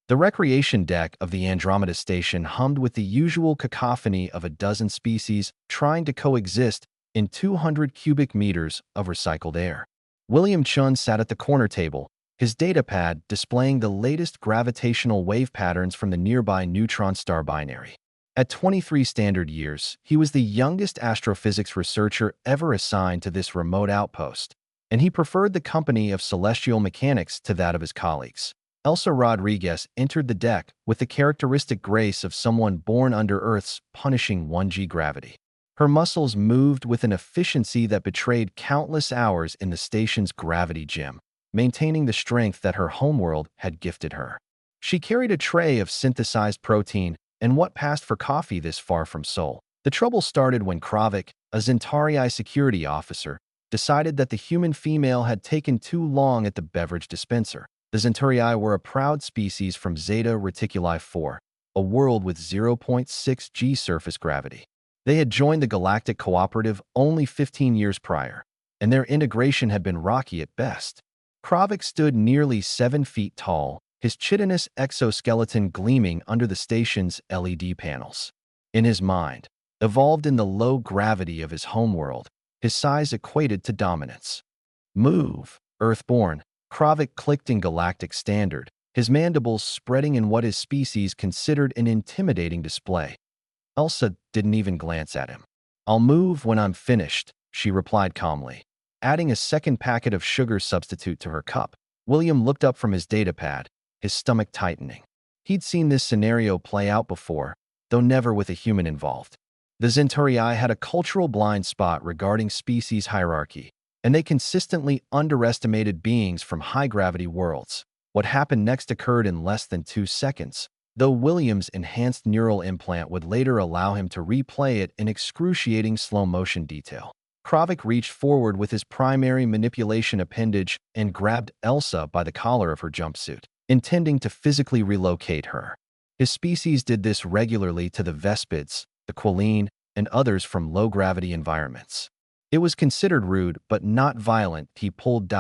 The recreation deck of the Andromeda station hummed with the usual cacophony of a dozen species trying to coexist in 200 cubic meters of recycled air. William Chun sat at the corner table, his datapad displaying the latest gravitational wave patterns from the nearby neutron star binary. At 23 standard years, he was the youngest astrophysics researcher ever assigned to this remote outpost, and he preferred the company of celestial mechanics to that of his colleagues. Elsa Rodriguez entered the deck with the characteristic grace of someone born under Earth's punishing 1G gravity. Her muscles moved with an efficiency that betrayed countless hours in the station's gravity gym, maintaining the strength that her homeworld had gifted her. She carried a tray of synthesized protein and what passed for coffee this far from Seoul. The trouble started when Kravik, a Zentarii security officer, decided that the human female had taken too long at the beverage dispenser. The Zentarii were a proud species from Zeta Reticuli 4, a world with 0.6 g surface gravity. They had joined the Galactic Cooperative only 15 years prior, and their integration had been rocky at best. Kravik stood nearly 7 feet tall, his chitinous exoskeleton gleaming under the station's LED panels. In his mind, evolved in the low gravity of his homeworld, his size equated to dominance. Move, Earthborn, Kravik clicked in galactic standard, his mandibles spreading in what his species considered an intimidating display. Elsa didn't even glance at him. "I'll move when I'm finished," she replied calmly, adding a second packet of sugar substitute to her cup. William looked up from his datapad, his stomach tightening. He'd seen this scenario play out before, though never with a human involved. The Zentarii had a cultural blind spot regarding species hierarchy, and they consistently underestimated beings from high-gravity worlds. What happened next occurred in less than 2 seconds, though William's enhanced neural implant would later allow him to replay it in excruciating slow-motion detail. Kravik reached forward with his primary manipulation appendage and grabbed Elsa by the collar of her jumpsuit, intending to physically relocate her. His species did this regularly to the Vespids, the Quilline, and others from low-gravity environments. It was considered rude but not violent. He tried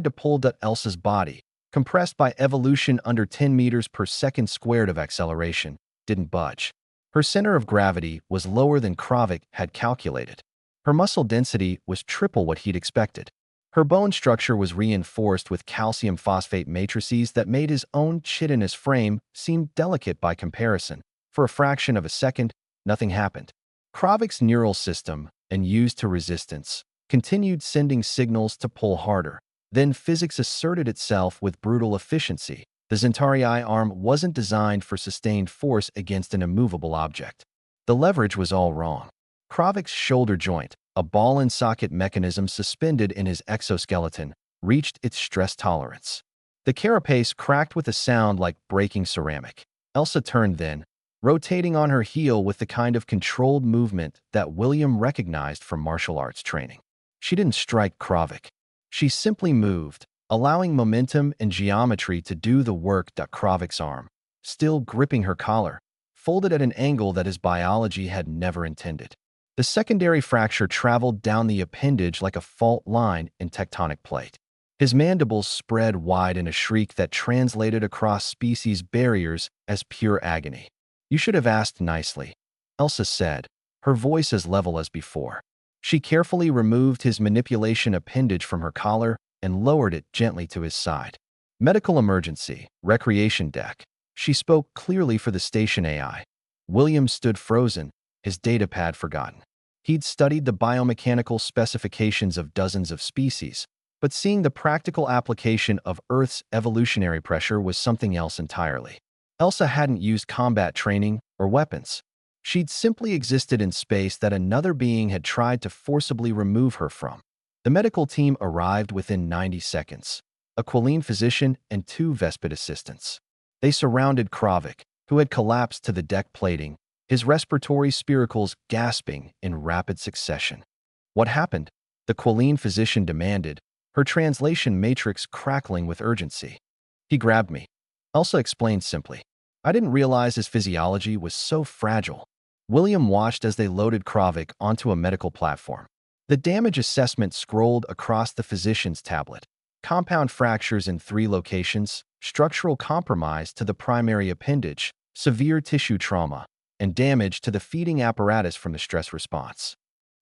to pull Elsa's body, compressed by evolution under 10 meters per second squared of acceleration, didn't budge. Her center of gravity was lower than Kravik had calculated. Her muscle density was triple what he'd expected. Her bone structure was reinforced with calcium phosphate matrices that made his own chitinous frame seem delicate by comparison. For a fraction of a second, nothing happened. Kravik's neural system, and used to resistance, continued sending signals to pull harder. Then physics asserted itself with brutal efficiency. The Zentarii arm wasn't designed for sustained force against an immovable object. The leverage was all wrong. Kravik's shoulder joint, a ball-and-socket mechanism suspended in his exoskeleton, reached its stress tolerance. The carapace cracked with a sound like breaking ceramic. Elsa turned then, rotating on her heel with the kind of controlled movement that William recognized from martial arts training. She didn't strike Kravik. She simply moved, allowing momentum and geometry to do the work. Kravik's arm, still gripping her collar, folded at an angle that his biology had never intended. The secondary fracture traveled down the appendage like a fault line in tectonic plate. His mandibles spread wide in a shriek that translated across species barriers as pure agony. "You should have asked nicely," Elsa said, her voice as level as before. She carefully removed his manipulation appendage from her collar and lowered it gently to his side. "Medical emergency, recreation deck." She spoke clearly for the station AI. William stood frozen, his datapad forgotten. He'd studied the biomechanical specifications of dozens of species, but seeing the practical application of Earth's evolutionary pressure was something else entirely. Elsa hadn't used combat training or weapons. She'd simply existed in space that another being had tried to forcibly remove her from. The medical team arrived within 90 seconds, a Quilline physician and 2 Vespid assistants. They surrounded Kravik, who had collapsed to the deck plating, his respiratory spiracles gasping in rapid succession. "What happened?" the Quilline physician demanded, her translation matrix crackling with urgency. "He grabbed me," Elsa explained simply. "I didn't realize his physiology was so fragile." William watched as they loaded Kravik onto a medical platform. The damage assessment scrolled across the physician's tablet. "Compound fractures in 3 locations, structural compromise to the primary appendage, severe tissue trauma, and damage to the feeding apparatus from the stress response.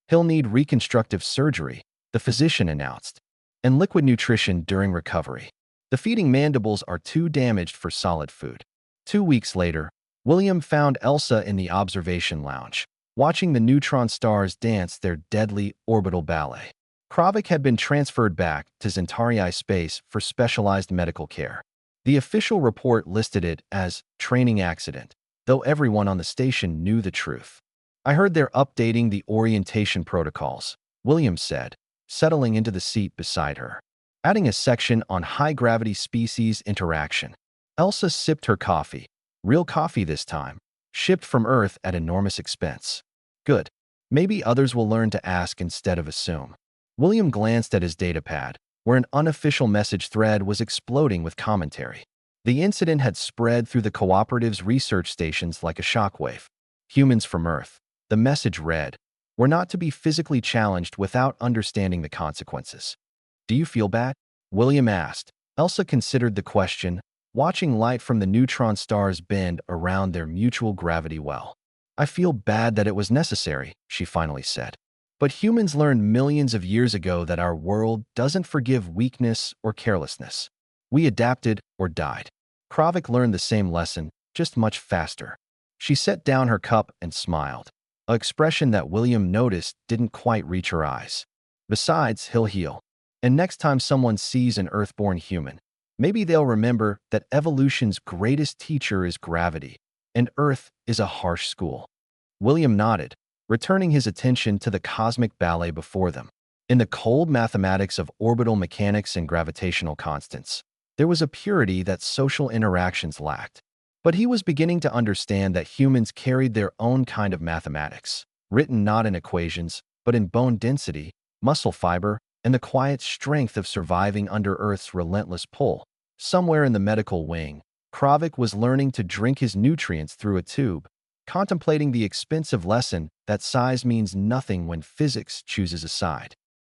He'll need reconstructive surgery, the physician announced, and liquid nutrition during recovery. The feeding mandibles are too damaged for solid food. 2 weeks later, William found Elsa in the observation lounge, watching the neutron stars dance their deadly orbital ballet. Kravik had been transferred back to Zentarii space for specialized medical care. The official report listed it as training accident, though everyone on the station knew the truth. I heard they're updating the orientation protocols, William said, settling into the seat beside her, adding a section on high-gravity species interaction. Elsa sipped her coffee, real coffee this time, shipped from Earth at enormous expense. Good. Maybe others will learn to ask instead of assume. William glanced at his datapad, where an unofficial message thread was exploding with commentary. The incident had spread through the cooperative's research stations like a shockwave. Humans from Earth, the message read, were not to be physically challenged without understanding the consequences. Do you feel bad? William asked. Elsa considered the question, watching light from the neutron stars bend around their mutual gravity well. I feel bad that it was necessary, she finally said. But humans learned millions of years ago that our world doesn't forgive weakness or carelessness. We adapted or died. Kravik learned the same lesson, just much faster. She set down her cup and smiled, an expression that William noticed didn't quite reach her eyes. Besides, he'll heal. And next time someone sees an Earthborn human, maybe they'll remember that evolution's greatest teacher is gravity, and Earth is a harsh school. William nodded, returning his attention to the cosmic ballet before them. In the cold mathematics of orbital mechanics and gravitational constants, there was a purity that social interactions lacked. But he was beginning to understand that humans carried their own kind of mathematics, written not in equations, but in bone density, muscle fiber, and the quiet strength of surviving under Earth's relentless pull. Somewhere in the medical wing, Kravik was learning to drink his nutrients through a tube, contemplating the expensive lesson that size means nothing when physics chooses a side.